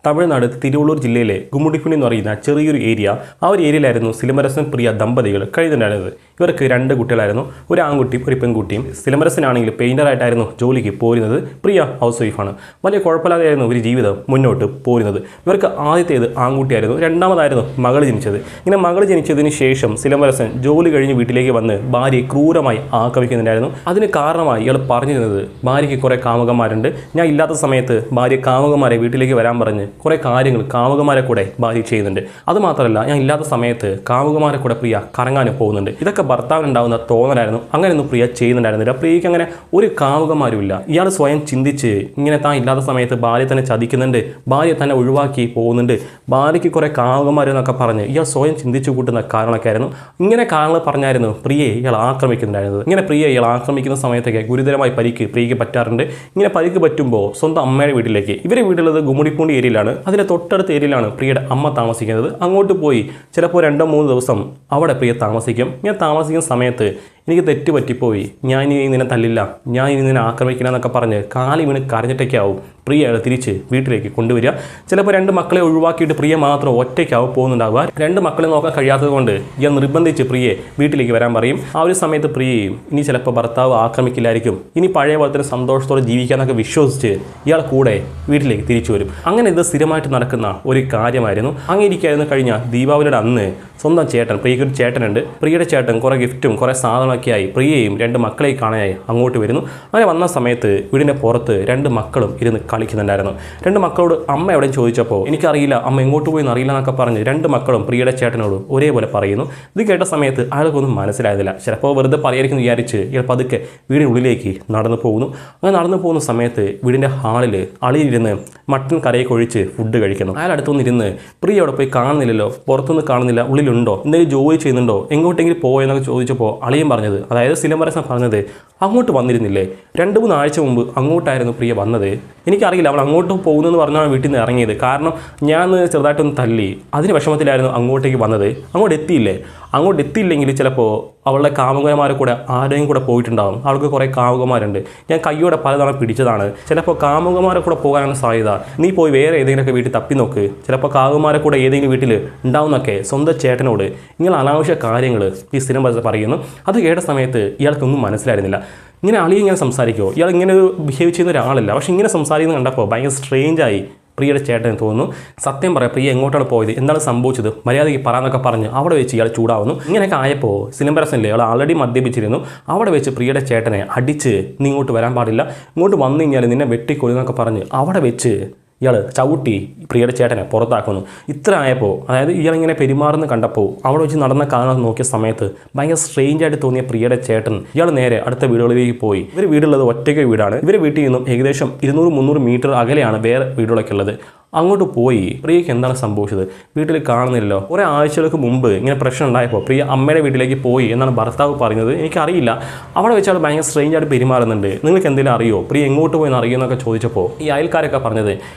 തമിഴ്നാട് തിരുവള്ളൂർ ജില്ലയിലെ ഗുമ്മുടിപ്പുണി എന്ന് പറയുന്ന ചെറിയൊരു ഏരിയ. ആ ഒരു ഏരിയയിലായിരുന്നു സിലംബരസൻ പ്രിയ ദമ്പതികൾ കഴിഞ്ഞിട്ടുണ്ടായിരുന്നത്. ഇവർക്ക് 2 കുട്ടികളായിരുന്നു, ഒരു ആൺകുട്ടിയും ഒരു പെൺകുട്ടിയും. സിലംബരസനാണെങ്കിൽ പെയിൻ്ററായിട്ടായിരുന്നു ജോലിക്ക് പോരുന്നത്. പ്രിയ ഹൗസ് വൈഫാണ്. വലിയ കുഴപ്പമില്ലാതെയായിരുന്നു ഒരു ജീവിതം മുന്നോട്ട് പോരുന്നത്. ഇവർക്ക് ആദ്യത്തേത് ആൺകുട്ടിയായിരുന്നു, രണ്ടാമതായിരുന്നു മകൾ ജനിച്ചത്. ഇങ്ങനെ മകൾ ജനിച്ചതിന് ശേഷം സിലംബരസൻ ജോലി കഴിഞ്ഞ് വീട്ടിലേക്ക് വന്ന് ഭാര്യയെ ക്രൂരമായി ആക്രമിക്കുന്നുണ്ടായിരുന്നു. അതിന് കാരണമായി ഇയാൾ പറഞ്ഞിരുന്നത് ഭാര്യയ്ക്ക് കുറേ കാമുകന്മാരുണ്ട്, ഞാൻ ഇല്ലാത്ത സമയത്ത് ഭാര്യ കാമുകന്മാരെ വീട്ടിലേക്ക് വരാൻ പറഞ്ഞ് കുറേ കാര്യങ്ങൾ കാമുകന്മാരെ കൂടെ ഭാര്യ ചെയ്യുന്നുണ്ട്. അതുമാത്രമല്ല, ഞാൻ ഇല്ലാത്ത സമയത്ത് കാമുകന്മാരെ കൂടെ പ്രിയ കറങ്ങാനും പോകുന്നുണ്ട്. ഇതൊക്കെ ഭർത്താവിനുണ്ടാകുന്ന തോന്നലായിരുന്നു. അങ്ങനെയൊന്നും പ്രിയ ചെയ്യുന്നുണ്ടായിരുന്നില്ല. പ്രിയയ്ക്ക് അങ്ങനെ ഒരു കാമുകന്മാരുമില്ല. ഇയാൾ സ്വയം ചിന്തിച്ച് ഇങ്ങനെ താൻ ഇല്ലാത്ത സമയത്ത് ഭാര്യ തന്നെ ചതിക്കുന്നുണ്ട്, ഭാര്യ തന്നെ ഒഴിവാക്കി പോകുന്നുണ്ട്, ഭാര്യയ്ക്ക് കുറേ കാമുകന്മാരെന്നൊക്കെ പറഞ്ഞ് ഇയാൾ സ്വയം ചിന്തിച്ചു കൂട്ടുന്ന കാരണമൊക്കെ ആയിരുന്നു. ഇങ്ങനെ കാരണങ്ങൾ പറഞ്ഞായിരുന്നു പ്രിയയെ ഇയാൾ ആക്രമിക്കുന്നുണ്ടായിരുന്നത്. ഇങ്ങനെ പ്രിയ ഇയാൾ ആക്രമിക്കുന്ന സമയത്തൊക്കെ ഗുരുതരമായി പരിക്ക് പ്രിയയ്ക്ക് പറ്റാറുണ്ട്. ഇങ്ങനെ പരിക്ക് പറ്റുമ്പോൾ സ്വന്തം അമ്മയുടെ വീട്ടിലേക്ക്, ഇവരെ വീട്ടിലുള്ളത് ഗുമ്മുടിപ്പൂണ്ടി ഏരിയയിലാണ്. അതിൻ്റെ തൊട്ടടുത്ത ഏരിയയിലാണ് പ്രിയയുടെ അമ്മ താമസിക്കുന്നത്. അങ്ങോട്ട് പോയി ചിലപ്പോൾ 2-3 ദിവസം അവിടെ പ്രിയ താമസിക്കും. ഞാൻ താമസിക്കുന്ന സമയത്ത് എനിക്ക് തെറ്റ് പറ്റിപ്പോയി, ഞാൻ ഇനി നിന്നെ തല്ലില്ല, ഞാൻ ഇനി നിന്നെ ആക്രമിക്കില്ല എന്നൊക്കെ പറഞ്ഞ് കാലി വീണ് കരഞ്ഞിട്ടൊക്കെ ആവും പ്രിയ തിരിച്ച് വീട്ടിലേക്ക് കൊണ്ടുവരിക. ചിലപ്പോൾ 2 മക്കളെ ഒഴിവാക്കിയിട്ട് പ്രിയ മാത്രം ഒറ്റയ്ക്കാവും പോകുന്നുണ്ടാവുക. 2 മക്കളെ നോക്കാൻ കഴിയാത്തത് കൊണ്ട് ഇയാൾ നിർബന്ധിച്ച് പ്രിയയെ വീട്ടിലേക്ക് വരാൻ പറയും. ആ ഒരു സമയത്ത് പ്രിയയും ഇനി ചിലപ്പോൾ ഭർത്താവ് ആക്രമിക്കില്ലായിരിക്കും, ഇനി പഴയ പോലെ തന്നെ സന്തോഷത്തോടെ ജീവിക്കാനൊക്കെ വിശ്വസിച്ച് ഇയാൾ കൂടെ വീട്ടിലേക്ക് തിരിച്ചു വരും. അങ്ങനെ ഇത് സ്ഥിരമായിട്ട് നടക്കുന്ന ഒരു കാര്യമായിരുന്നു. അങ്ങനെയിരിക്കായിരുന്നു കഴിഞ്ഞ ദീപാവലിയുടെ അന്ന് സ്വന്തം ചേട്ടൻ, പ്രിയയ്ക്ക് ഒരു ചേട്ടനുണ്ട്, പ്രിയയുടെ ചേട്ടൻ കുറേ ഗിഫ്റ്റും കുറേ സാധനമൊക്കെയായി പ്രിയയും 2 മക്കളെയും കാണാനായി അങ്ങോട്ട് വരുന്നു. അങ്ങനെ വന്ന സമയത്ത് വീടിൻ്റെ പുറത്ത് 2 മക്കളും ഇരുന്ന് കളിക്കുന്നുണ്ടായിരുന്നു. 2 മക്കളോട് അമ്മ എവിടെയും ചോദിച്ചപ്പോൾ എനിക്കറിയില്ല, അമ്മ എങ്ങോട്ട് പോയി എന്നറിയില്ല എന്നൊക്കെ പറഞ്ഞ് 2 മക്കളും പ്രിയയുടെ ചേട്ടനോട് ഒരേപോലെ പറയുന്നു. ഇത് കേട്ട സമയത്ത് അയാൾക്കൊന്നും മനസ്സിലായതില്ല. ചിലപ്പോൾ വെറുതെ പറയായിരിക്കും വിചാരിച്ച് ഇയാൾ പതുക്കെ വീടിനുള്ളിലേക്ക് നടന്നു പോകുന്നു. അങ്ങനെ നടന്നു പോകുന്ന സമയത്ത് വീടിൻ്റെ ഹാളിൽ അളിയിരുന്ന് മട്ടൻ കറിയൊക്കെ ഒഴിച്ച് ഫുഡ് കഴിക്കുന്നു. അയാൾ അടുത്തുനിന്നിരുന്ന് പ്രിയ അവിടെ പോയി കാണുന്നില്ലല്ലോ, പുറത്തുനിന്ന് കാണുന്നില്ല, ഉള്ളിലുണ്ടോ, എന്തെങ്കിലും ജോലി ചെയ്യുന്നുണ്ടോ, എങ്ങോട്ടെങ്കിലും പോയെന്നൊക്കെ ചോദിച്ചപ്പോൾ അളിയൻ പറഞ്ഞത്, അതായത് സിലംബരസൻ പറഞ്ഞത്, അങ്ങോട്ട് വന്നിരുന്നില്ലേ, 2-3 ആഴ്ച മുമ്പ് അങ്ങോട്ടായിരുന്നു പ്രിയ വന്നത്, എനിക്കറിയില്ല അവൾ അങ്ങോട്ട് പോകുന്നതെന്ന് പറഞ്ഞാണ് വീട്ടിൽ നിന്ന് ഇറങ്ങിയത്, കാരണം ഞാൻ ചെറുതായിട്ടൊന്ന് തല്ലി, അതിന് വിഷമത്തിലായിരുന്നു അങ്ങോട്ടേക്ക് വന്നത്, അങ്ങോട്ട് എത്തിയില്ലേ, അങ്ങോട്ട് എത്തിയില്ലെങ്കിൽ ചിലപ്പോൾ അവളുടെ കാമുകന്മാരെ കൂടെ ആരെയും കൂടെ പോയിട്ടുണ്ടാകും, അവൾക്ക് കുറേ കാമുകന്മാരുണ്ട്, ഞാൻ കയ്യോടെ പലതവണ പിടിച്ചതാണ്, ചിലപ്പോൾ കാമുകന്മാരെ കൂടെ പോകാനാണ് സാധ്യത, നീ പോയി വേറെ ഏതെങ്കിലുമൊക്കെ വീട്ടിൽ തപ്പി നോക്ക്, ചിലപ്പോൾ കാമുകന്മാരെ കൂടെ ഏതെങ്കിലും വീട്ടിൽ ഉണ്ടാവുന്നൊക്കെ സ്വന്തം ചേട്ടനോട് ഇങ്ങനെ അനാവശ്യ കാര്യങ്ങൾ ഈ സിലംബരസൻ പറയുന്നു. അത് കേട്ട സമയത്ത് ഇയാൾക്കൊന്നും മനസ്സിലായിരുന്നില്ല. ഇങ്ങനെ അളി ഇങ്ങനെ സംസാരിക്കുമോ, ഇയാൾ ഇങ്ങനെ ബിഹേവ് ചെയ്യുന്ന ഒരാളല്ല, പക്ഷേ ഇങ്ങനെ സംസാരിക്കുന്നത് കണ്ടപ്പോൾ ഭയങ്കര സ്ട്രേഞ്ചായി പ്രിയയുടെ ചേട്ടന് തോന്നുന്നു. സത്യം പറയാം, പ്രിയ എങ്ങോട്ടാണ് പോയത്, എന്താണ് സംഭവിച്ചത്, മര്യാദയ്ക്ക് പറയാന്നൊക്കെ പറഞ്ഞ് അവിടെ വെച്ച് ഇയാൾ ചൂടാവുന്നു. ഇങ്ങനെയൊക്കെ ആയപ്പോൾ സിലംബരസനിലെ ഇയാൾ ആൾറെഡി മദ്യപിച്ചിരുന്നു. അവിടെ വെച്ച് പ്രിയയുടെ ചേട്ടനെ അടിച്ച് നീ ഇങ്ങോട്ട് വരാൻ പാടില്ല, ഇങ്ങോട്ട് വന്നു കഴിഞ്ഞാൽ നിന്നെ വെട്ടിക്കൊല്ലുന്നൊക്കെ പറഞ്ഞ് അവിടെ വെച്ച് ഇയാൾ ചവിട്ടി പ്രിയയുടെ ചേട്ടനെ പുറത്താക്കുന്നു. ഇത്ര ആയപ്പോൾ, അതായത് ഇയാളിങ്ങനെ പെരുമാറുന്ന കണ്ടപ്പോൾ അവിടെ വെച്ച് നടന്ന കാണാൻ നോക്കിയ സമയത്ത് ഭയങ്കര സ്ട്രേഞ്ചായിട്ട് തോന്നിയ പ്രിയയുടെ ചേട്ടൻ ഇയാൾ നേരെ അടുത്ത വീടുകളിലേക്ക് പോയി. ഇവർ വീടുള്ളത് ഒറ്റയ്ക്ക് വീടാണ്. ഇവരെ വീട്ടിൽ നിന്നും ഏകദേശം 200-300 മീറ്റർ അകലെയാണ് വേറെ വീടുകളൊക്കെ ഉള്ളത്. അങ്ങോട്ട് പോയി പ്രിയയ്ക്ക് എന്താണ് സംഭവിച്ചത്, വീട്ടിൽ കാണുന്നില്ലല്ലോ. കുറേ ആഴ്ചകൾക്ക് മുമ്പ് ഇങ്ങനെ പ്രശ്നം ഉണ്ടായപ്പോൾ പ്രിയ അമ്മയുടെ വീട്ടിലേക്ക് പോയി എന്നാണ് ഭർത്താവ് പറയുന്നത്. എനിക്കറിയില്ല, അവിടെ വെച്ചാൽ ഭയങ്കര സ്ട്രേഞ്ചായിട്ട് പെരുമാറുന്നുണ്ട്, നിങ്ങൾക്ക് എന്തെങ്കിലും അറിയോ, പ്രിയ എങ്ങോട്ട് പോയി എന്ന് അറിയുമെന്നൊക്കെ ചോദിച്ചപ്പോൾ ഈ അയൽക്കാരൊക്കെ പറഞ്ഞത്,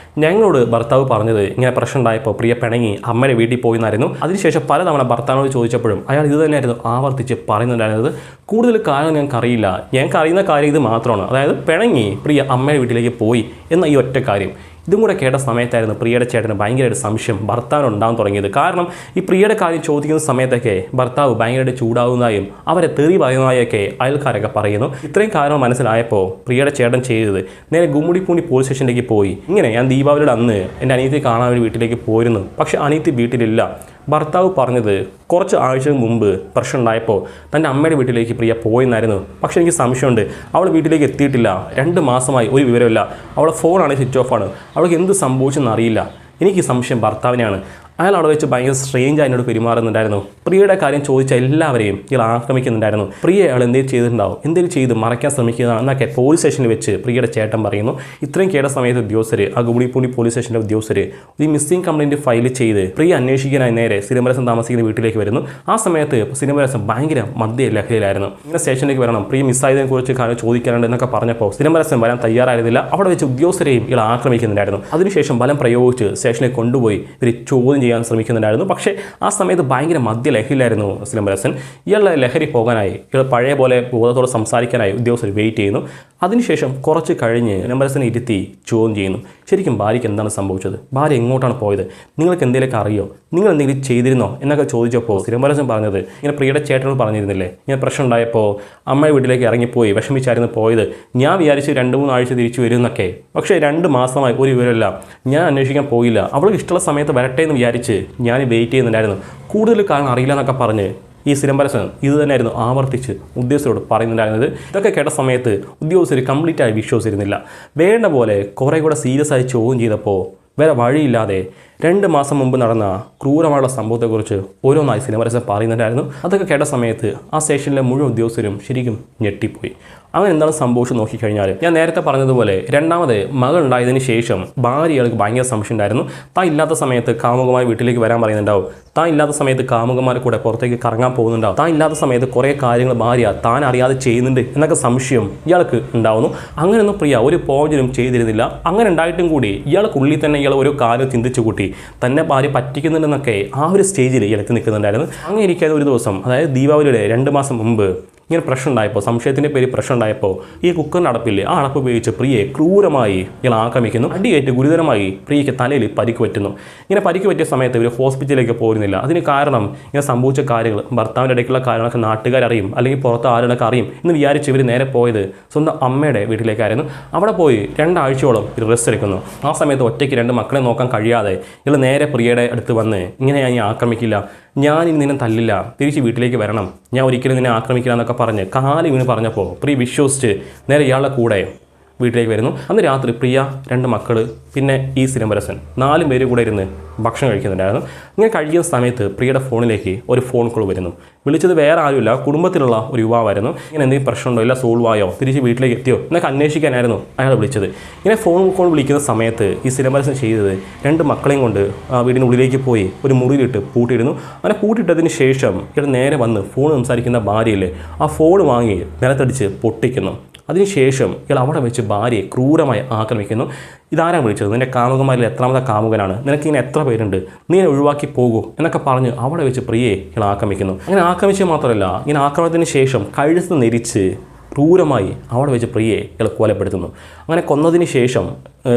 ഞങ്ങളോട് ഭർത്താവ് പറഞ്ഞത് ഇങ്ങനെ പ്രശ്നം ഉണ്ടായപ്പോൾ പ്രിയ പിണങ്ങി അമ്മയുടെ വീട്ടിൽ പോയി എന്നായിരുന്നു. അതിനുശേഷം പലതവണ ഭർത്താവിനോട് ചോദിച്ചപ്പോഴും അയാൾ ഇത് തന്നെയായിരുന്നു ആവർത്തിച്ച് പറയുന്നുണ്ടായിരുന്നത്. കൂടുതൽ കാര്യം ഞങ്ങൾക്കറിയില്ല, ഞങ്ങൾക്ക് അറിയുന്ന കാര്യം ഇത് മാത്രമാണ്, അതായത് പിണങ്ങി പ്രിയ അമ്മയുടെ വീട്ടിലേക്ക് പോയി എന്ന ഈ ഒറ്റ കാര്യം. ഇതും കൂടെ കേട്ട സമയത്തായിരുന്നു പ്രിയയുടെ ചേട്ടന് ഭയങ്കരമായിട്ട് സംശയം ഭർത്താവിന് ഉണ്ടാകാൻ തുടങ്ങിയത്. കാരണം ഈ പ്രിയയുടെ കാര്യം ചോദിക്കുന്ന സമയത്തൊക്കെ ഭർത്താവ് ഭയങ്കരമായിട്ട് ചൂടാവുന്നതായും അവരെ തെറി പറയുന്നതായൊക്കെ അയൽക്കാരൊക്കെ പറയുന്നു. ഇത്രയും കാര്യങ്ങൾ മനസ്സിലായപ്പോൾ പ്രിയയുടെ ചേട്ടൻ ചെയ്തത് നേരെ ഗുമ്മുടിപ്പൂണ്ടി പോലീസ് സ്റ്റേഷനിലേക്ക് പോയി. ഇങ്ങനെ ഞാൻ ദീപാവലിയുടെ അന്ന് എൻ്റെ അനിയത്തി കാണാൻ വേണ്ടി വീട്ടിലേക്ക് പോയിരുന്നു, പക്ഷേ അനിയത്തി വീട്ടിലില്ല. ഭർത്താവ് പറഞ്ഞത് കുറച്ച് ആഴ്ച മുമ്പ് പ്രശ്നം ഉണ്ടായപ്പോൾ തൻ്റെ അമ്മയുടെ വീട്ടിലേക്ക് പ്രിയ പോയെന്നായിരുന്നു. പക്ഷേ എനിക്ക് സംശയമുണ്ട്, അവൾ വീട്ടിലേക്ക് എത്തിയിട്ടില്ല, 2 മാസമായി ഒരു വിവരമില്ല, അവളുടെ ഫോണാണ് സ്വിച്ച് ഓഫാണ്, അവൾക്ക് എന്ത് സംഭവിച്ചെന്ന് അറിയില്ല. എനിക്ക് സംശയം ഭർത്താവിനെയാണ്. അയാൾ അവിടെ വെച്ച് ഭയങ്കര സ്ട്രേഞ്ച് അതിനോട് പെരുമാറുന്നുണ്ടായിരുന്നു. പ്രിയയുടെ കാര്യം ചോദിച്ച എല്ലാവരെയും ഇയാൾ ആക്രമിക്കുന്നുണ്ടായിരുന്നു. പ്രിയ അയാൾ എന്തെങ്കിലും ചെയ്തിട്ടുണ്ടാവും, എന്തെങ്കിലും ചെയ്ത് മറയ്ക്കാൻ ശ്രമിക്കുന്നതാണ് എന്നൊക്കെ പോലീസ് സ്റ്റേഷനിൽ വെച്ച് പ്രിയയുടെ ചേട്ടൻ പറയുന്നു. ഇത്രയും കേട്ട സമയത്ത് ഉദ്യോഗസ്ഥർ, ആ ഗുമ്മുടിപ്പൂണ്ടി പോലീസ് സ്റ്റേഷൻ്റെ ഉദ്യോഗസ്ഥർ ഒരു മിസ്സിംഗ് കംപ്ലയിൻറ്റ് ഫയൽ ചെയ്ത് പ്രിയ അന്വേഷിക്കാനായി നേരെ സിലംബരസൻ താമസിക്കുന്ന വീട്ടിലേക്ക് വരുന്നു. ആ സമയത്ത് സിലംബരസൻ ഭയങ്കര മദ്യ ലഹരിയിലായിരുന്നു. ഇങ്ങനെ സ്റ്റേഷനിലേക്ക് വരണം, പ്രിയ മിസ്സായതിനെ കുറിച്ച് കാര്യം ചോദിക്കാനുണ്ട് എന്നൊക്കെ പറഞ്ഞപ്പോൾ സിലംബരസൻ വരാൻ തയ്യാറായിരുന്നില്ല. അവിടെ വെച്ച് ഉദ്യോഗസ്ഥരെയും ഇയാൾ ആക്രമിക്കുന്നുണ്ടായിരുന്നു. അതിനുശേഷം ബലം പ്രയോഗിച്ച് സ്റ്റേഷനിൽ കൊണ്ടുപോയി ഇവർ ചോദ്യം ചെയ്യാൻ ശ്രമിക്കുന്നുണ്ടായിരുന്നു. പക്ഷേ ആ സമയത്ത് ഭയങ്കര മദ്യലഹരിയിലായിരുന്നു സിലംബരസൻ. ഇയാളുടെ ലഹരി പോകാനായി ഇയാൾ പഴയ പോലെ ബോധത്തോടെ സംസാരിക്കാനായി ഉദ്യോഗസ്ഥർ വെയിറ്റ് ചെയ്യുന്നു. അതിനുശേഷം കുറച്ച് കഴിഞ്ഞ് സിലംബരസനെ ഇരുത്തി ചോദ്യം ചെയ്യുന്നു. ശരിക്കും ഭാര്യയ്ക്ക് എന്താണ് സംഭവിച്ചത്, ഭാര്യ എങ്ങോട്ടാണ് പോയത്, നിങ്ങൾക്ക് എന്തെങ്കിലുമൊക്കെ അറിയോ, നിങ്ങൾ എന്തെങ്കിലും ചെയ്തിരുന്നോ എന്നൊക്കെ ചോദിച്ചപ്പോൾ സിലംബരസൻ പറഞ്ഞത് ഇങ്ങനെ പ്രിയയുടെ ചേട്ടനോട് പറഞ്ഞിരുന്നില്ലേ, ഇങ്ങനെ പ്രശ്നം ഉണ്ടായപ്പോൾ അമ്മയുടെ വീട്ടിലേക്ക് ഇറങ്ങിപ്പോയി വിഷമിച്ചായിരുന്നു പോയത്, ഞാൻ വിചാരിച്ച് 2-3 ആഴ്ച തിരിച്ചു വരും എന്നൊക്കെ, പക്ഷേ 2 മാസമായി ഒരു വിവരമില്ല, ഞാൻ അന്വേഷിക്കാൻ പോയില്ല, അവൾക്ക് ഇഷ്ടമുള്ള സമയത്ത് വരട്ടെ എന്ന് വിചാരിച്ച് ഞാൻ വെയിറ്റ് ചെയ്യുന്നുണ്ടായിരുന്നു, കൂടുതൽ കാരണം അറിയില്ല എന്നൊക്കെ പറഞ്ഞ് ഈ സിലംബരസൻ ഇത് തന്നെയായിരുന്നു ആവർത്തിച്ച് ഉദ്യോഗസ്ഥരോട് പറയുന്നുണ്ടായിരുന്നത്. ഇതൊക്കെ കേട്ട സമയത്ത് ഉദ്യോഗസ്ഥർ കംപ്ലീറ്റായി വിശ്വസിച്ചിരുന്നില്ല. വേണ്ട പോലെ കുറേ കൂടെ സീരിയസ് ആയി ചോദ്യം ചെയ്തപ്പോൾ വേറെ വഴിയില്ലാതെ 2 മാസം മുമ്പ് നടന്ന ക്രൂരമായുള്ള സംഭവത്തെക്കുറിച്ച് ഓരോന്നായി സിലംബരസൻ പറയുന്നുണ്ടായിരുന്നു. അതൊക്കെ കേട്ട സമയത്ത് ആ സ്റ്റേഷനിലെ മുഴുവൻ ഉദ്യോഗസ്ഥരും ശരിക്കും ഞെട്ടിപ്പോയി. അങ്ങനെ എന്താണ് സംഭവിച്ചത് നോക്കിക്കഴിഞ്ഞാൽ, ഞാൻ നേരത്തെ പറഞ്ഞതുപോലെ രണ്ടാമത് മകൾ ഉണ്ടായതിനു ശേഷം ഭാര്യകൾക്ക് ഭയങ്കര സംശയം ഉണ്ടായിരുന്നു. താൻ ഇല്ലാത്ത സമയത്ത് കാമുകമായി വീട്ടിലേക്ക് വരാൻ പറയുന്നുണ്ടാവും, താൻ ഇല്ലാത്ത സമയത്ത് കാമുകന്മാരെ കൂടെ പുറത്തേക്ക് കറങ്ങാൻ പോകുന്നുണ്ടാവും, താൻ ഇല്ലാത്ത സമയത്ത് കുറേ കാര്യങ്ങൾ ഭാര്യ താൻ അറിയാതെ ചെയ്യുന്നുണ്ട് എന്നൊക്കെ സംശയം ഇയാൾക്ക് ഉണ്ടാവുന്നു. അങ്ങനെയൊന്നും പ്രിയ ഒരു പോയിന്റിനും ചെയ്തിരുന്നില്ല. അങ്ങനെ ഉണ്ടായിട്ടും കൂടി ഇയാൾക്കുള്ളിൽ തന്നെ ഇയാൾ ഒരു കാര്യം ചിന്തിച്ചു കൂട്ടി, തന്നെ ഭാര്യ പറ്റിക്കുന്നുണ്ടെന്നൊക്കെ ആ ഒരു സ്റ്റേജിൽ ഇയാൾ എത്തി നിൽക്കുന്നുണ്ടായിരുന്നു. അങ്ങനെ ഇരിക്കാതെ ഒരു ദിവസം, അതായത് ദീപാവലിയുടെ 2 മാസം മുമ്പ് ഇങ്ങനെ പ്രശ്നം ഉണ്ടായപ്പോൾ, സംശയത്തിൻ്റെ പേര് പ്രശ്നം ഉണ്ടായപ്പോൾ ഈ കുക്കറിൻ്റെ അടപ്പില്ലേ, ആ അടപ്പ് ഉപയോഗിച്ച് പ്രിയയെ ക്രൂരമായി ഇയാൾ ആക്രമിക്കുന്നു. അടിയേറ്റ് ഗുരുതരമായി പ്രിയയ്ക്ക് തലയിൽ പരിക്ക് പറ്റുന്നു. ഇങ്ങനെ പരിക്ക് പറ്റിയ സമയത്ത് ഇവർ ഹോസ്പിറ്റലിലേക്ക് പോരുന്നില്ല. അതിന് കാരണം ഇങ്ങനെ സംഭവിച്ച കാര്യങ്ങൾ, ഭർത്താവിൻ്റെ ഇടയ്ക്കുള്ള കാര്യങ്ങളൊക്കെ നാട്ടുകാരറിയും അല്ലെങ്കിൽ പുറത്ത് ആളുകളൊക്കെ അറിയും എന്ന് വിചാരിച്ച് ഇവർ നേരെ പോയത് സ്വന്തം അമ്മയുടെ വീട്ടിലേക്കായിരുന്നു. അവിടെ പോയി 2 ആഴ്ചയോളം ഇവർ റെസ്റ്റ് എടുക്കുന്നു. ആ സമയത്ത് ഒറ്റയ്ക്ക് 2 മക്കളെ നോക്കാൻ കഴിയാതെ ഇയാൾ നേരെ പ്രിയയുടെ അടുത്ത് വന്ന് ഇങ്ങനെ ഞാൻ ആക്രമിക്കില്ല, ഞാൻ ഇനി നിന്നെ തല്ലില്ല, തിരിച്ച് വീട്ടിലേക്ക് വരണം, ഞാൻ ഒരിക്കലും നിന്നെ ആക്രമിക്കില്ല എന്നൊക്കെ പറഞ്ഞ് കാല് വീണ് പറഞ്ഞപ്പോൾ പ്രിയ വിശ്വസിച്ച് നേരെ ഇയാളുടെ കൂടെ വീട്ടിലേക്ക് വരുന്നു. അന്ന് രാത്രി പ്രിയ, 2 മക്കൾ, പിന്നെ ഈ സിലംബരസൻ 4 പേര് കൂടെ ഇരുന്ന് ഭക്ഷണം കഴിക്കുന്നുണ്ടായിരുന്നു. ഇങ്ങനെ കഴിക്കുന്ന സമയത്ത് പ്രിയയുടെ ഫോണിലേക്ക് ഒരു ഫോൺ കോൾ വരുന്നു. വിളിച്ചത് വേറെ ആരുമില്ല, കുടുംബത്തിലുള്ള ഒരു യുവാവായിരുന്നു. ഇങ്ങനെ എന്തെങ്കിലും പ്രശ്നമുണ്ടോ, ഇല്ല സോൾവ് ആയോ, തിരിച്ച് വീട്ടിലേക്ക് എത്തിയോ എന്നൊക്കെ അന്വേഷിക്കാനായിരുന്നു അയാൾ വിളിച്ചത്. ഇങ്ങനെ ഫോൺ കോൾ വിളിക്കുന്ന സമയത്ത് ഈ സിലംബരസൻ ചെയ്തത് 2 മക്കളെയും കൊണ്ട് വീടിനുള്ളിലേക്ക് പോയി ഒരു മുറിയിലിട്ട് പൂട്ടിയിടുന്നു. അങ്ങനെ പൂട്ടിയിട്ടതിന് ശേഷം ഇയാൾ നേരെ വന്ന് ഫോൺ സംസാരിക്കുന്ന ഭാര്യയില്ലേ, ആ ഫോൺ വാങ്ങി നിലത്തടിച്ച് പൊട്ടിക്കുന്നു. അതിനുശേഷം ഇയാൾ അവിടെ വെച്ച് ഭാര്യയെ ക്രൂരമായി ആക്രമിക്കുന്നു. ഇതാരാണ് വിളിച്ചത്, നിൻ്റെ കാമുകന്മാരിൽ എത്രാമത്തെ കാമുകനാണ്, നിനക്കിങ്ങനെ എത്ര പേരുണ്ട്, നീ ഒഴിവാക്കി പോകൂ എന്നൊക്കെ പറഞ്ഞ് അവിടെ വെച്ച് പ്രിയയെ ഇയാൾ ആക്രമിക്കുന്നു. അങ്ങനെ ആക്രമിച്ച് മാത്രമല്ല, ഇങ്ങനെ ആക്രമണത്തിന് ശേഷം കഴുത്ത് നെരിച്ച് ക്രൂരമായി അവിടെ വെച്ച് പ്രിയയെ ഇയാൾ കൊലപ്പെടുത്തുന്നു. അങ്ങനെ കൊന്നതിന് ശേഷം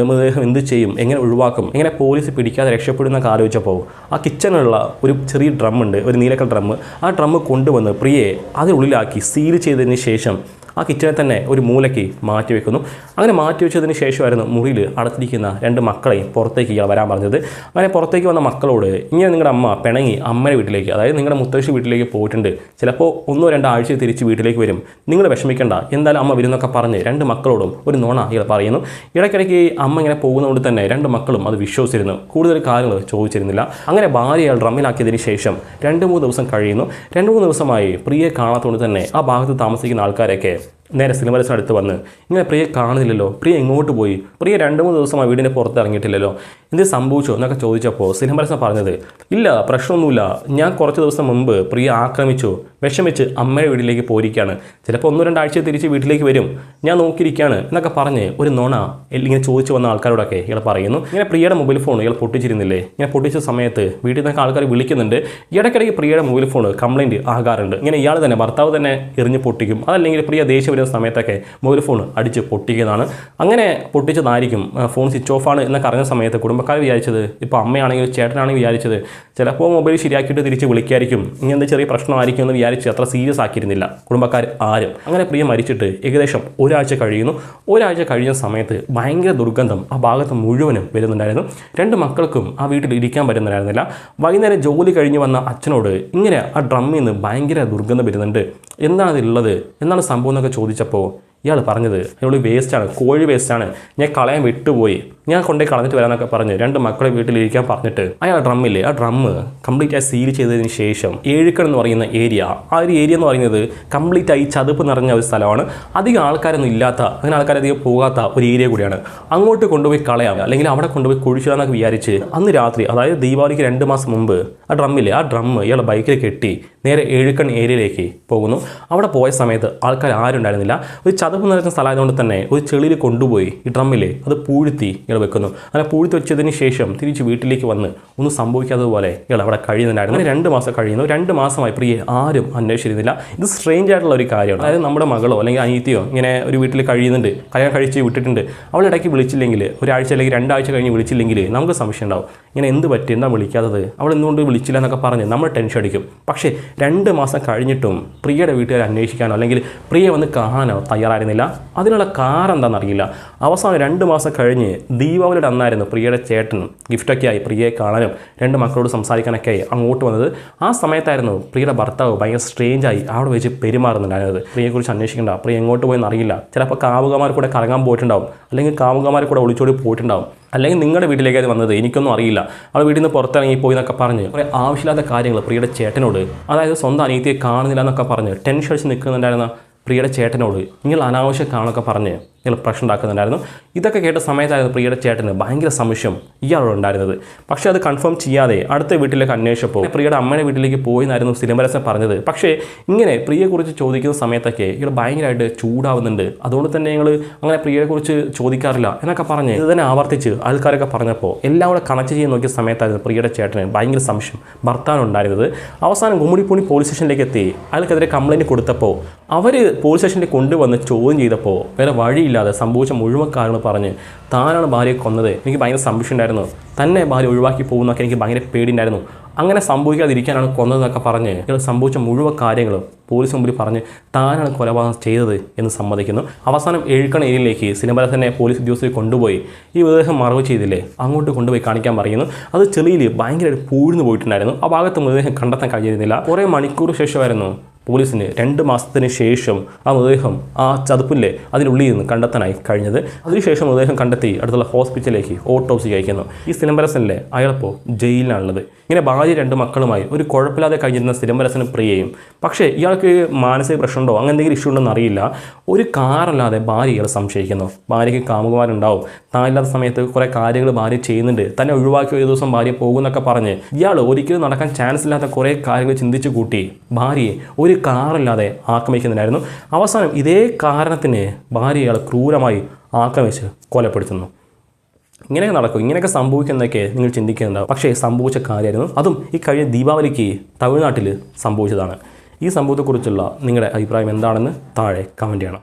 മൃതദേഹം എന്ത് ചെയ്യും, എങ്ങനെ ഒഴിവാക്കും, എങ്ങനെ പോലീസ് പിടിക്കാതെ രക്ഷപ്പെടുന്നൊക്കെ ആലോചിച്ചപ്പോൾ ആ കിച്ചണിലുള്ള ഒരു ചെറിയ ഡ്രമ്മുണ്ട്, ഒരു നീലക്കൽ ഡ്രമ്മ്, ആ ഡ്രമ്മ് കൊണ്ടുവന്ന് പ്രിയയെ അതിനുള്ളിലാക്കി സീൽ ചെയ്തതിന് ശേഷം ആ കിച്ചനെ തന്നെ ഒരു മൂലയ്ക്ക് മാറ്റി വെക്കുന്നു. അങ്ങനെ മാറ്റി വെച്ചതിന് ശേഷമായിരുന്നു മുറിയിൽ അടച്ചിരിക്കുന്ന 2 മക്കളെയും പുറത്തേക്ക് ഇയാൾ വരാൻ പറഞ്ഞത്. അങ്ങനെ പുറത്തേക്ക് വന്ന മക്കളോട് ഇങ്ങനെ നിങ്ങളുടെ അമ്മ പിണങ്ങി അമ്മയുടെ വീട്ടിലേക്ക്, അതായത് നിങ്ങളുടെ മുത്തശ്ശി വീട്ടിലേക്ക് പോയിട്ടുണ്ട്, ചിലപ്പോൾ 1-2 ആഴ്ച തിരിച്ച് വീട്ടിലേക്ക് വരും, നിങ്ങൾ വിഷമിക്കേണ്ട, എന്തായാലും അമ്മ വരുന്നൊക്കെ പറഞ്ഞ് 2 മക്കളോടും ഒരു നുണ ഇയാൾ പറയുന്നു. ഇടയ്ക്കിടയ്ക്ക് അമ്മ ഇങ്ങനെ പോകുന്നതുകൊണ്ട് തന്നെ 2 മക്കളും അത് വിശ്വസിച്ചിരുന്നു, കൂടുതൽ കാര്യങ്ങൾ ചോദിച്ചിരുന്നില്ല. അങ്ങനെ ഭാര്യ അയാൾ ഡ്രമ്മിലാക്കിയതിന് ശേഷം 2-3 ദിവസം കഴിയുന്നു. 2-3 ദിവസമായി പ്രിയയെ കാണാത്തതുകൊണ്ട് തന്നെ ആ ഭാഗത്ത് താമസിക്കുന്ന ആൾക്കാരൊക്കെ നേരെ സിലംബരസൻ അടുത്ത് വന്ന് ഇങ്ങനെ പ്രിയ കാണുന്നില്ലല്ലോ, പ്രിയ എങ്ങോട്ട് പോയി, പ്രിയ 2-3 ദിവസമായി വീടിൻ്റെ പുറത്ത് ഇറങ്ങിയിട്ടില്ലല്ലോ, എന്ത് സംഭവിച്ചോ എന്നൊക്കെ ചോദിച്ചപ്പോൾ സിലംബരസൻ പറഞ്ഞത്, ഇല്ല പ്രശ്നമൊന്നുമില്ല, ഞാൻ കുറച്ച് ദിവസം മുമ്പ് പ്രിയ ആക്രമിച്ചു, വിഷമിച്ച് അമ്മയുടെ വീട്ടിലേക്ക് പോയിരിക്കുകയാണ്, ചിലപ്പോൾ 1-2 ആഴ്ച തിരിച്ച് വീട്ടിലേക്ക് വരും, ഞാൻ നോക്കിയിരിക്കുകയാണ് എന്നൊക്കെ പറഞ്ഞ് ഒരു നുണ ഇങ്ങനെ ചോദിച്ചു വന്ന ആൾക്കാരോടൊക്കെ ഇയാൾ പറയുന്നു. ഇങ്ങനെ പ്രിയയുടെ മൊബൈൽ ഫോൺ ഇയാൾ പൊട്ടിച്ചിരുന്നില്ലേ, ഇങ്ങനെ പൊട്ടിച്ച സമയത്ത് വീട്ടിൽ നിന്നൊക്കെ ആൾക്കാർ വിളിക്കുന്നുണ്ട്. ഇടയ്ക്കിടയ്ക്ക് പ്രിയയുടെ മൊബൈൽ ഫോൺ കംപ്ലൈൻറ്റ് ആകാറുണ്ട്. ഇങ്ങനെ ഇയാൾ തന്നെ ഭർത്താവ് തന്നെ എറിഞ്ഞ് പൊട്ടിക്കും, അതല്ലെങ്കിൽ പ്രിയ ദേഷ്യം സമയത്തൊക്കെ മൊബൈൽ ഫോൺ അടിച്ച് പൊട്ടിക്കുന്നതാണ്. അങ്ങനെ പൊട്ടിച്ചതായിരിക്കും, ഫോൺ സ്വിച്ച് ഓഫ് ആണ് എന്നൊക്കെ അറിഞ്ഞ സമയത്ത് കുടുംബക്കാർ വിചാരിച്ചത്, ഇപ്പോൾ അമ്മയാണെങ്കിൽ ചേട്ടനാണെങ്കിൽ വിചാരിച്ചത് ചിലപ്പോൾ മൊബൈൽ ശരിയാക്കിയിട്ട് തിരിച്ച് വിളിക്കായിരിക്കും, ഇങ്ങനത്തെ ചെറിയ പ്രശ്നമായിരിക്കും എന്ന് വിചാരിച്ച് അത്ര സീരിയസ് ആക്കിയിരുന്നില്ല കുടുംബക്കാർ ആരും. അങ്ങനെ പ്രിയ മരിച്ചിട്ട് ഏകദേശം 1 ആഴ്ച കഴിയുന്നു. 1 ആഴ്ച കഴിഞ്ഞ സമയത്ത് ഭയങ്കര ദുർഗന്ധം ആ ഭാഗത്ത് മുഴുവനും വരുന്നുണ്ടായിരുന്നു. 2 മക്കൾക്കും ആ വീട്ടിൽ ഇരിക്കാൻ പറ്റുന്നുണ്ടായിരുന്നില്ല. വൈകുന്നേരം ജോലി കഴിഞ്ഞ് വന്ന അച്ഛനോട് ഇങ്ങനെ ആ ഡ്രമ്മിൽ നിന്ന് ഭയങ്കര ദുർഗന്ധം വരുന്നുണ്ട്, എന്താണ് ഇതിലുള്ളത്, എന്താണ് സംഭവം എന്നൊക്കെ ചോദിച്ചപ്പോൾ ഇയാൾ പറഞ്ഞത് അതിനുള്ള വേസ്റ്റാണ്, കോഴി വേസ്റ്റാണ്, ഞാൻ കളയാൻ വിട്ടുപോയി, ഞാൻ കൊണ്ടേ കളഞ്ഞിട്ട് വരാമെന്നൊക്കെ പറഞ്ഞ് 2 മക്കളെ വീട്ടിലിരിക്കാൻ പറഞ്ഞിട്ട് അയാൾ ഡ്രമ്മില്ലേ, ആ ഡ്രമ്മ് കംപ്ലീറ്റ് ആയി സീൽ ചെയ്തതിന് ശേഷം ഏഴുക്കൺ എന്ന് പറയുന്ന ഏരിയ, ആ ഒരു ഏരിയ എന്ന് പറയുന്നത് കംപ്ലീറ്റ് ആയി ചതുപ്പ് നിറഞ്ഞ ഒരു സ്ഥലമാണ്, അധികം ആൾക്കാരൊന്നും ഇല്ലാത്ത, അങ്ങനെ ആൾക്കാരധികം പോകാത്ത ഒരു ഏരിയ കൂടിയാണ്, അങ്ങോട്ട് കൊണ്ടുപോയി കളയാം അല്ലെങ്കിൽ അവിടെ കൊണ്ടുപോയി കുഴിച്ചിടാന്നൊക്കെ വിചാരിച്ച് അന്ന് രാത്രി, അതായത് ദീപാവലിക്ക് 2 മാസം മുമ്പ് ആ ഡ്രമ്മില്ലേ, ആ ഡ്രമ്മ് ഇയാൾ ബൈക്കിൽ കെട്ടി നേരെ ഏഴുക്കൺ ഏരിയയിലേക്ക് പോകുന്നു. അവിടെ പോയ സമയത്ത് ആൾക്കാർ ആരും ഉണ്ടായിരുന്നില്ല. ഒരു ചതുപ്പ് നിറച്ച സ്ഥലമായതുകൊണ്ട് തന്നെ ഒരു ചെളിയിൽ കൊണ്ടുപോയി ഈ ഡ്രമ്മിൽ അത് പൂഴ്ത്തി ഇയാൾ വെക്കുന്നു. അങ്ങനെ പൂഴ്ത്തി വെച്ചതിന് ശേഷം തിരിച്ച് വീട്ടിലേക്ക് വന്ന് ഒന്നും സംഭവിക്കാത്തതുപോലെ ഇയാൾ അവിടെ കഴിയുന്നുണ്ടായിരുന്നു. അങ്ങനെ 2 മാസം കഴിയുന്നു. 2 മാസമായി പ്രിയെ ആരും അന്വേഷിച്ചിരുന്നില്ല. ഇത് സ്ട്രേഞ്ച് ആയിട്ടുള്ള ഒരു കാര്യമാണ്. അതായത് നമ്മുടെ മകളോ അല്ലെങ്കിൽ അനിയത്തിയോ ഇങ്ങനെ ഒരു വീട്ടിൽ കഴിയുന്നുണ്ട്, കല്യാണം കഴിച്ച് വിട്ടിട്ടുണ്ട്, അവളിടയ്ക്ക് വിളിച്ചില്ലെങ്കിൽ, ഒരാഴ്ച അല്ലെങ്കിൽ 2 ആഴ്ച കഴിഞ്ഞ് വിളിച്ചില്ലെങ്കിൽ നമുക്ക് സംശയം ഉണ്ടാവും. ഇങ്ങനെ എന്ത് പറ്റി, എന്താ വിളിക്കാത്തത്, അവൾ എന്തുകൊണ്ട് വിളിച്ചില്ല എന്നൊക്കെ പറഞ്ഞ് നമ്മൾ ടെൻഷൻ അടിക്കും. പക്ഷേ 2 മാസം കഴിഞ്ഞിട്ടും പ്രിയയുടെ വീട്ടുകാർ അന്വേഷിക്കാനോ അല്ലെങ്കിൽ പ്രിയ വന്ന് കാണാനോ തയ്യാറായിരുന്നില്ല. അതിനുള്ള കാരണം എന്താണെന്നറിയില്ല. അവസാനം 2 മാസം കഴിഞ്ഞ് ദീപാവലിയുടെ അന്നായിരുന്നു പ്രിയയുടെ ചേട്ടൻ ഗിഫ്റ്റൊക്കെ ആയി പ്രിയയെ കാണാനും 2 മക്കളോട് സംസാരിക്കാനൊക്കെ ആയി അങ്ങോട്ട് വന്നത്. ആ സമയത്തായിരുന്നു പ്രിയയുടെ ഭർത്താവ് ഭയങ്കര സ്ട്രേഞ്ചായി അവിടെ വെച്ച് പെരുമാറുന്നുണ്ടായിരുന്നത്. പ്രിയയെക്കുറിച്ച് അന്വേഷിക്കേണ്ട, പ്രിയ എങ്ങോട്ട് പോയെന്ന് അറിയില്ല. ചിലപ്പോൾ കാമുകമാർ കൂടെ കറങ്ങാൻ പോയിട്ടുണ്ടാവും, അല്ലെങ്കിൽ കാമുകമാരെ കൂടെ ഒളിച്ചോടി പോയിട്ടുണ്ടാവും, അല്ലെങ്കിൽ നിങ്ങളുടെ വീട്ടിലേക്ക് അത് വന്നത് എനിക്കൊന്നും അറിയില്ല, അവൾ വീട്ടിൽ നിന്ന് പുറത്തിറങ്ങി പോയി എന്നൊക്കെ പറഞ്ഞ് കുറേ ആവശ്യമില്ലാത്ത കാര്യങ്ങൾ പ്രിയയുടെ ചേട്ടനോട്, അതായത് സ്വന്തം അനിയത്തിയെ കാണുന്നില്ല എന്നൊക്കെ പറഞ്ഞ് ടെൻഷൻ അടിച്ച് നിൽക്കുന്നുണ്ടായിരുന്ന പ്രിയയുടെ ചേട്ടനോട് നിങ്ങൾ അനാവശ്യ കാണൊക്കെ പറഞ്ഞ് ഇയാൾ പ്രശ്നം ഉണ്ടാക്കുന്നുണ്ടായിരുന്നു. ഇതൊക്കെ കേട്ട സമയത്തായിരുന്നു പ്രിയയുടെ ചേട്ടന് ഭയങ്കര സംശയം ഇയാളോടുണ്ടായിരുന്നത്. പക്ഷേ അത് കൺഫേം ചെയ്യാതെ അടുത്ത വീട്ടിലേക്ക് അന്വേഷിച്ചപ്പോൾ പ്രിയയുടെ അമ്മയുടെ വീട്ടിലേക്ക് പോയെന്നായിരുന്നു സിലംബരസൻ പറഞ്ഞത്. പക്ഷേ ഇങ്ങനെ പ്രിയയെക്കുറിച്ച് ചോദിക്കുന്ന സമയത്തൊക്കെ ഇയാൾ ഭയങ്കരമായിട്ട് ചൂടാവുന്നുണ്ട്, അതുകൊണ്ട് തന്നെ ഞങ്ങൾ അങ്ങനെ പ്രിയയെക്കുറിച്ച് ചോദിക്കാറില്ല എന്നൊക്കെ പറഞ്ഞ് ഇത് തന്നെ ആവർത്തിച്ച് ആൾക്കാരൊക്കെ പറഞ്ഞപ്പോൾ എല്ലാം കൂടെ കണക്ട് ചെയ്യാൻ നോക്കിയ സമയത്തായിരുന്നു പ്രിയയുടെ ചേട്ടന് ഭയങ്കര സംശയം ഭർത്താവിനുണ്ടായിരുന്നത്. അവസാനം ഗുമ്മിടിപ്പൂണി പോലീസ് സ്റ്റേഷനിലേക്ക് എത്തി അയാൾക്കെതിരെ കംപ്ലയിൻറ്റ് കൊടുത്തപ്പോൾ അവർ പോലീസ് സ്റ്റേഷനിൽ കൊണ്ടുവന്ന് ചോദ്യം ചെയ്തപ്പോൾ വേറെ വഴിയില്ലാതെ സംഭവിച്ച മുഴുവൻ കാര്യങ്ങൾ പറഞ്ഞ് താനാണ് ഭാര്യയെ കൊന്നത്, എനിക്ക് ഭയങ്കര സംശയം ഉണ്ടായിരുന്നു, തന്നെ ഭാര്യ ഒഴിവാക്കി പോകുന്നതൊക്കെ എനിക്ക് ഭയങ്കര പേടിയുണ്ടായിരുന്നു, അങ്ങനെ സംഭവിക്കാതിരിക്കാനാണ് കൊന്നതെന്നൊക്കെ പറഞ്ഞ് ഇയാൾ സംഭവിച്ച മുഴുവൻ കാര്യങ്ങളും പോലീസ് മുമ്പിൽ പറഞ്ഞ് താനാണ് കൊലപാതകം ചെയ്തത് എന്ന് സമ്മതിക്കുന്നു. അവസാനം എഴുക്കണ ഏരിയയിലേക്ക് സിലംബരസനെ പോലീസ് ഉദ്യോഗസ്ഥർ കൊണ്ടുപോയി ഈ മൃതദേഹം മറവ് ചെയ്തില്ലേ അങ്ങോട്ട് കൊണ്ടുപോയി കാണിക്കാൻ പറയുന്നു. അത് ചെളിയിൽ ഭയങ്കരമായിട്ട് പൂഴ്ന്നു പോയിട്ടുണ്ടായിരുന്നു. ആ ഭാഗത്ത് മൃതദേഹം കണ്ടെത്താൻ കഴിഞ്ഞിരുന്നില്ല. കുറേ മണിക്കൂർ ശേഷമായിരുന്നു പോലീസിന് 2 മാസത്തിന് ശേഷം ആ മൃതദേഹം ആ ചതുപ്പില്ലേ അതിനുള്ളിൽ നിന്ന് കണ്ടെത്താനായി കഴിഞ്ഞത്. അതിനുശേഷം മൃതദേഹം കണ്ടെത്തി അടുത്തുള്ള ഹോസ്പിറ്റലിലേക്ക് ഓട്ടോപ്സി അയക്കുന്നു. ഈ സിലംബരസനിലെ അയാളിപ്പോൾ ജയിലിലാണുള്ളത്. ഇങ്ങനെ ഭാര്യ 2 മക്കളുമായി ഒരു കുഴപ്പമില്ലാതെ കഴിഞ്ഞിരുന്ന സിലംബരസനും പ്രിയയും. പക്ഷേ ഇയാൾക്ക് മാനസിക പ്രശ്നമുണ്ടോ അങ്ങനെ എന്തെങ്കിലും ഇഷ്യൂ ഉണ്ടോ എന്നറിയില്ല. ഒരു കാറില്ലാതെ ഭാര്യ ഇയാൾ സംശയിക്കുന്നു. ഭാര്യയ്ക്ക് കാമുകന്മാരുണ്ടാവും, താനില്ലാത്ത സമയത്ത് കുറേ കാര്യങ്ങൾ ഭാര്യ ചെയ്യുന്നുണ്ട്, തന്നെ ഒഴിവാക്കി ഒരു ദിവസം ഭാര്യ പോകുന്നൊക്കെ പറഞ്ഞ് ഇയാൾ ഒരിക്കലും നടക്കാൻ ചാൻസ് ഇല്ലാത്ത കുറേ കാര്യങ്ങൾ ചിന്തിച്ചു കൂട്ടി ഭാര്യയെ ഒരു കാറില്ലാതെ ആക്രമിക്കുന്നുണ്ടായിരുന്നു. അവസാനം ഇതേ കാരണത്തിന് ഭാര്യ ഇയാൾ ക്രൂരമായി ആക്രമിച്ച് കൊലപ്പെടുത്തുന്നു. ഇങ്ങനെയൊക്കെ നടക്കും, ഇങ്ങനെയൊക്കെ സംഭവിക്കുന്നതൊക്കെ നിങ്ങൾ ചിന്തിക്കുന്നുണ്ടാവും. പക്ഷേ സംഭവിച്ച കാര്യമായിരുന്നു. അതും ഈ കഴിഞ്ഞ ദീപാവലിക്ക് തമിഴ്നാട്ടിൽ സംഭവിച്ചതാണ്. ഈ സംഭവത്തെക്കുറിച്ചുള്ള നിങ്ങളുടെ അഭിപ്രായം എന്താണെന്ന് താഴെ കമൻറ്റ് ചെയ്യണം.